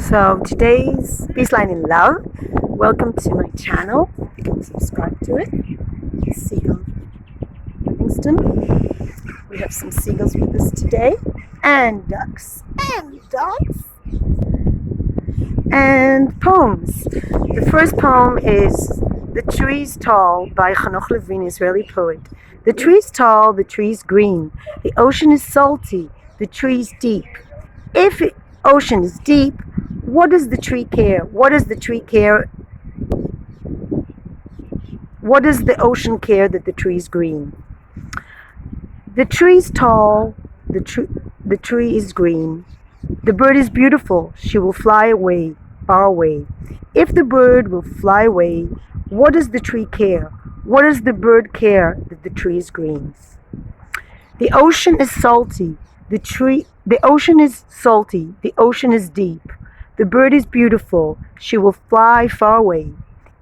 So today's Baseline in Love. Welcome to my channel. You can subscribe to it. Seagull Livingston. We have some seagulls with us today, and ducks, and dogs, and poems. The first poem is "The Tree's Tall" by Hanoch Levin, Israeli poet. The tree's tall, the tree's green. The ocean is salty, the tree's deep. If the ocean is deep, what does the tree care? What does the tree care? What does the ocean care that the tree is green? The tree's tall, the tree is green. The bird is beautiful, she will fly away, far away. If the bird will fly away, what does the tree care? What does the bird care that the tree is green? The ocean is salty, the ocean is salty, the ocean is deep. The bird is beautiful, she will fly far away.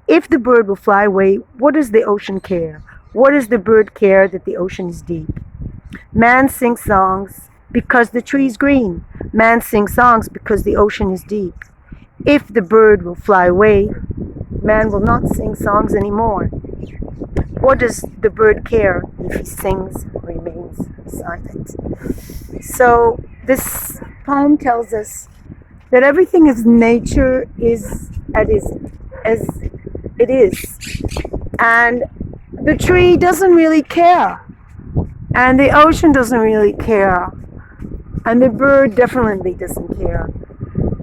If the bird will fly away, what does the ocean care? What does the bird care that the ocean is deep? Man sings songs because the tree is green. Man sings songs because the ocean is deep. If the bird will fly away, man will not sing songs anymore. What does the bird care if he sings or remains silent? So this poem tells us that everything is nature is as it is. And the tree doesn't really care. And the ocean doesn't really care. And the bird definitely doesn't care.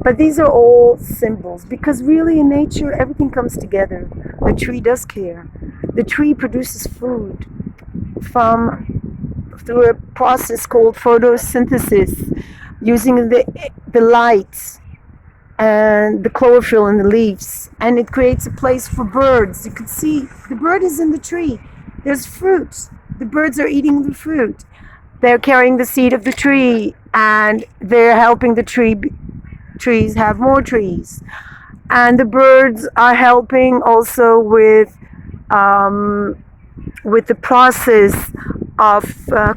But these are all symbols, because really in nature everything comes together. The tree does care. The tree produces food through a process called photosynthesis, using the light and the chlorophyll in the leaves, and it creates a place for birds. You can see the bird is in the tree. There's fruit. The birds are eating the fruit. They're carrying the seed of the tree, and they're helping the trees have more trees. And the birds are helping also with the process of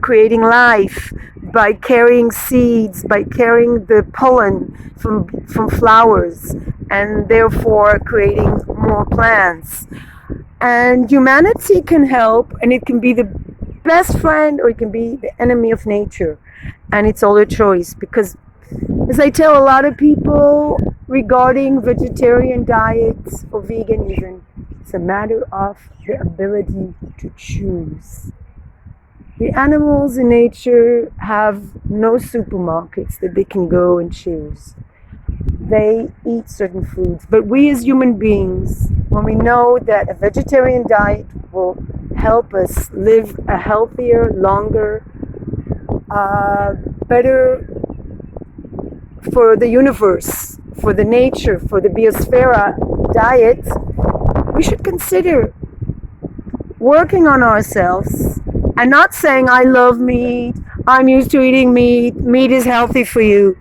creating life by carrying seeds, by carrying the pollen from flowers, and therefore creating more plants. And humanity can help, and it can be the best friend or it can be the enemy of nature, and it's all a choice. Because as I tell a lot of people regarding vegetarian diets or vegan even, it's a matter of the ability to choose. The animals in nature have no supermarkets that they can go and choose. They eat certain foods. But we as human beings, when we know that a vegetarian diet will help us live a healthier, longer, better for the universe, for the nature, for the biosphere diet, we should consider working on ourselves and not saying, I love meat, I'm used to eating meat, meat is healthy for you.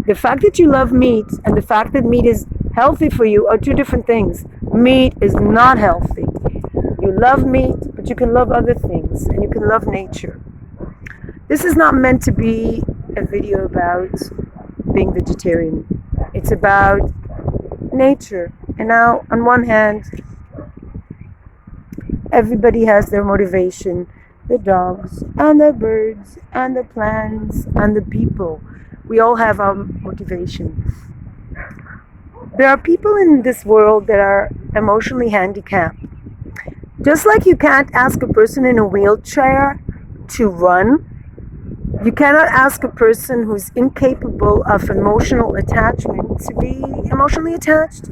The fact that you love meat and the fact that meat is healthy for you are two different things. Meat is not healthy. You love meat, but you can love other things, and you can love nature. This is not meant to be a video about being vegetarian. It's about nature. And now, on one hand, everybody has their motivation. The dogs, and the birds, and the plants, and the people. We all have our motivation. There are people in this world that are emotionally handicapped. Just like you can't ask a person in a wheelchair to run, you cannot ask a person who's incapable of emotional attachment to be emotionally attached.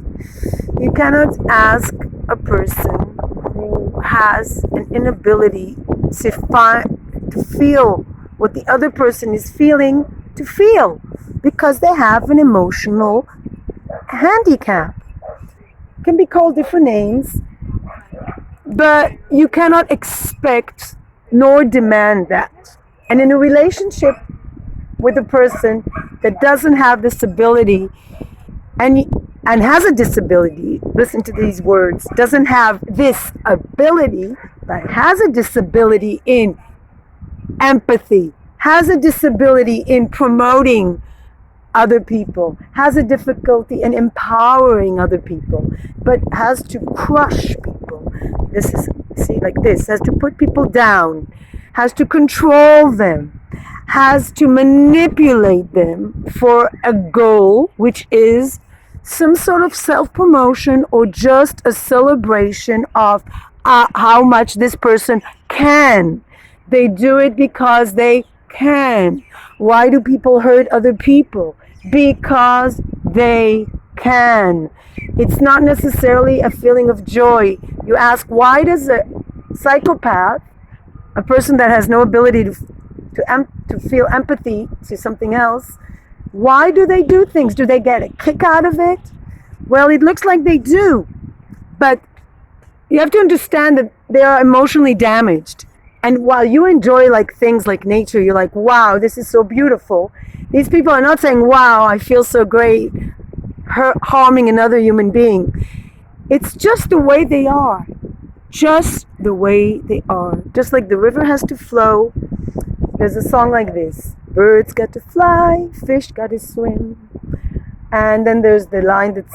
You cannot ask a person who has an inability to feel what the other person is feeling to feel, because they have an emotional handicap. It can be called different names, but you cannot expect nor demand that. And in a relationship with a person that doesn't have this ability and has a disability, listen to these words, doesn't have this ability, but has a disability in empathy, has a disability in promoting other people, has a difficulty in empowering other people, but has to crush people. This is, see, like this, has to put people down, has to control them, has to manipulate them for a goal, which is some sort of self-promotion or just a celebration of how much this person can. They do it because they can. Why do people hurt other people? Because they can. It's not necessarily a feeling of joy. You ask, why does a psychopath, a person that has no ability to feel empathy to something else, why do they do things? Do they get a kick out of it? Well, it looks like they do. But you have to understand that they are emotionally damaged. And while you enjoy like things like nature, you're like, wow, this is so beautiful. These people are not saying, wow, I feel so great, harming another human being. It's just the way they are. Just the way they are. Just like the river has to flow. There's a song like this. Birds got to fly, fish got to swim. And then there's the line that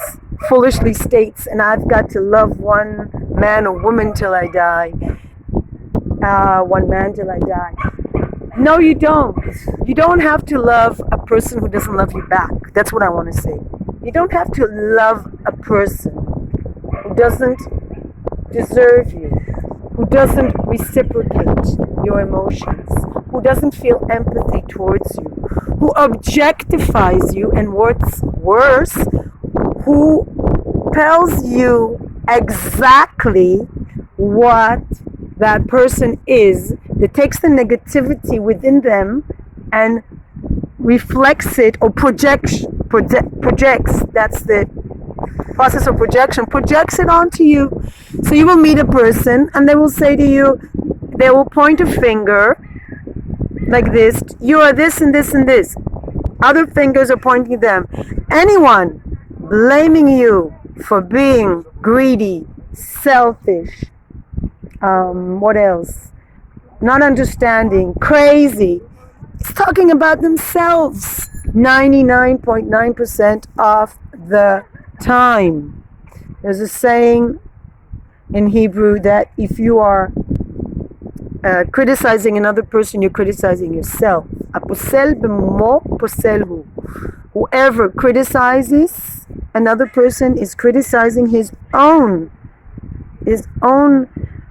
foolishly states, and I've got to love one man or woman till I die. One man till I die. No, you don't. You don't have to love a person who doesn't love you back. That's what I want to say. You don't have to love a person who doesn't deserve you, who doesn't reciprocate your emotions, who doesn't feel empathy towards you, who objectifies you, and what's worse, who tells you exactly what that person is, that takes the negativity within them and reflects it or projects, that's the process of projection, projects it onto you. So you will meet a person and they will say to you, they will point a finger like this, you are this and this and this. Other fingers are pointing at them. Anyone blaming you for being greedy, selfish, what else? Not understanding, crazy. It's talking about themselves 99.9% of the time. There's a saying in Hebrew that if you are criticizing another person, you're criticizing yourself. Aposel b'mumo posel hu. Whoever criticizes another person is criticizing his own.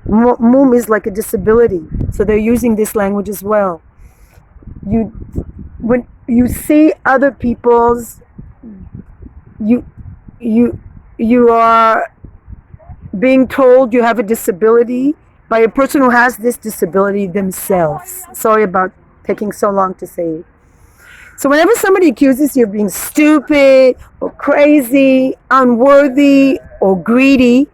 Mum is like a disability, so they're using this language as well. When you see other people's, you are being told you have a disability by a person who has this disability themselves. Sorry about taking so long to say it. So whenever somebody accuses you of being stupid or crazy, unworthy or greedy,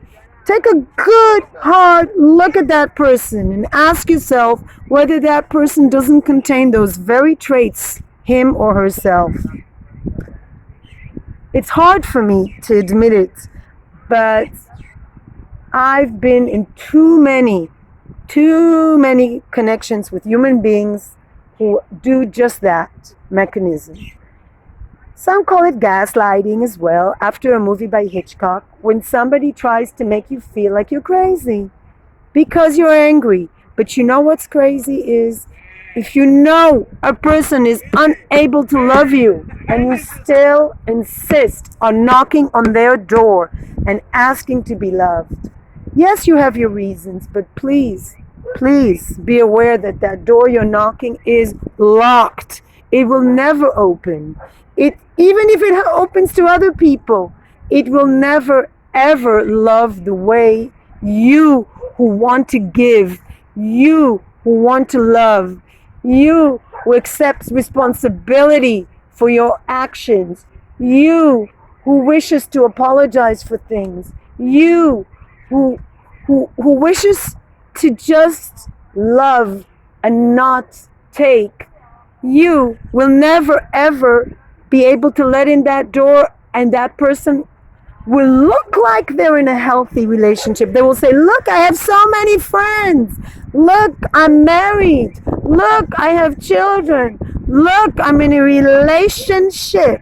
take a good, hard look at that person and ask yourself whether that person doesn't contain those very traits, him or herself. It's hard for me to admit it, but I've been in too many connections with human beings who do just that mechanism. Some call it gaslighting as well, after a movie by Hitchcock, when somebody tries to make you feel like you're crazy because you're angry. But you know what's crazy is if you know a person is unable to love you and you still insist on knocking on their door and asking to be loved. Yes, you have your reasons, but please be aware that that door you're knocking is locked. It will never open. Even if it opens to other people, it will never ever love the way you who want to give, you who want to love, you who accepts responsibility for your actions, you who wishes to apologize for things, you who wishes to just love and not take. You will never ever be able to let in that door, and that person will look like they're in a healthy relationship. They will say, look, I have so many friends. Look, I'm married. Look, I have children. Look, I'm in a relationship.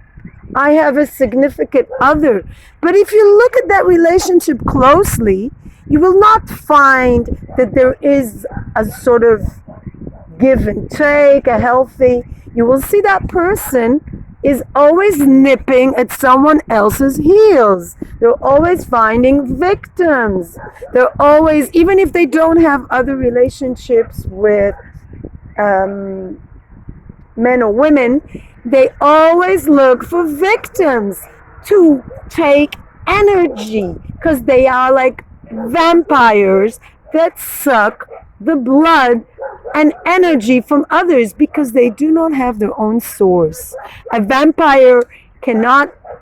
I have a significant other. But if you look at that relationship closely, you will not find that there is a sort of give and take, a healthy. You will see that person is always nipping at someone else's heels. They're always finding victims. They're always, even if they don't have other relationships with men or women, they always look for victims to take energy because they are like vampires that suck the blood and energy from others because they do not have their own source. A vampire cannot